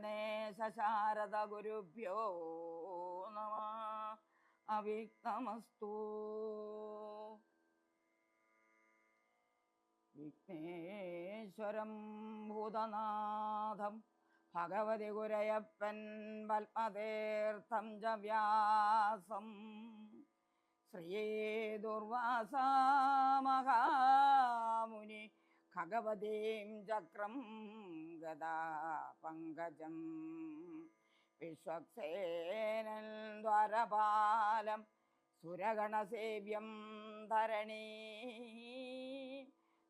ഗണേശ ശാരദ ഗുരുഭ്യോ നമഃ. അവ്യക്തമസ്തു. വിഘ്നേശ്വരം ഭൂതനാഥം ഭഗവതി ഗുരയപ്പൻ പത്മതീർത്ഥം ച വ്യാസം ശ്രീ ദുർവാസ മഹാമുനി ഭഗവതീം ചക്രം ഗദാ പങ്കജം വിശ്വക്സേനൻ ദ്വാരപാലം സുരഗണസേവ്യം ധരണീ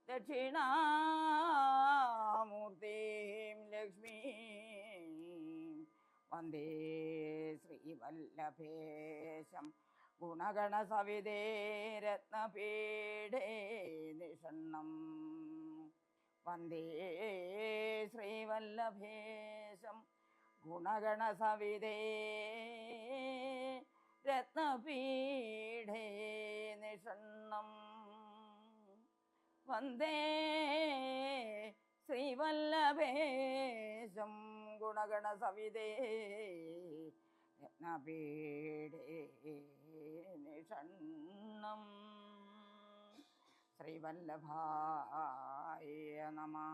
ദക്ഷിണാമൂർത്തിം ലക്ഷ്മീ വന്ദേ ശ്രീവല്ലഭേശം ഗുണഗണസവിതേ രത്നപീഠേ നിഷണ്ണം വന്ദേ ശ്രീവല്ലഭേശം ഗുണഗണസവിതേ രത്നപീഠേ നിഷണ്ണം വന്ദേ ശ്രീവല്ലഭേശം ഗുണഗണസവിതേ രത്നപീഠേ നിഷണ്ണം. ശ്രീവല്ലഭായ നമഃ.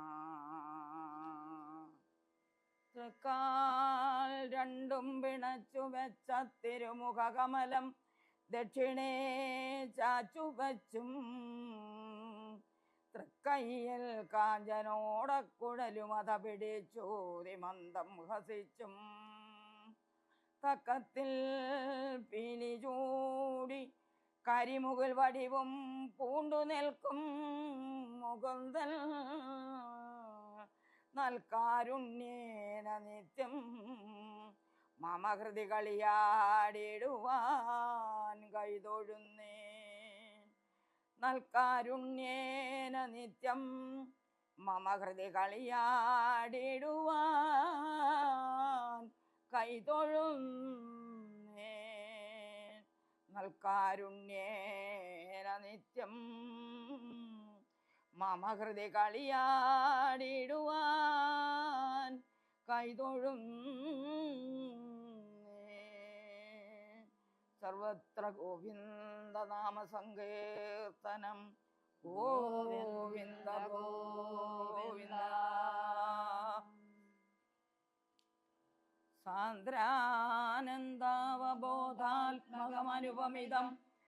തൃക്കാൽ രണ്ടും പിണച്ചു വെച്ച തിരുമുഖകമലം ദക്ഷിണേ ചാച്ചുവച്ചും തൃക്കയ്യിൽ കാഞ്ചനോടക്കുഴലുമത പിടിച്ചൂതി മന്ദം ഹസിച്ചും തക്കത്തിൽ പീലി ചൂടി കരിമുകിൽ വടിവും പൂണ്ടു നിൽക്കും മുകുന്ദൻ നൽകാരുണ്യേന നിത്യം മമ ഹൃദി കളിയാടിടുവാൻ കൈതൊഴുന്നേ. നൽകാരുണ്യേന നിത്യം മമ ഹൃദി കളിയാടിടുവാൻ കൈതൊഴുന്നേ. നൽകാരുണ്യേന നിത്യം മമ ഹൃദി കളിയാടിടുവാൻ കൈതൊഴുന്നേ. സർവത്ര ഗോവിന്ദനാമ സങ്കീർത്തനം. ഗോവിന്ദ ഗോവിന്ദ. സാന്ദ്രാനന്ദാവബോധാത്മകമനുപമിതം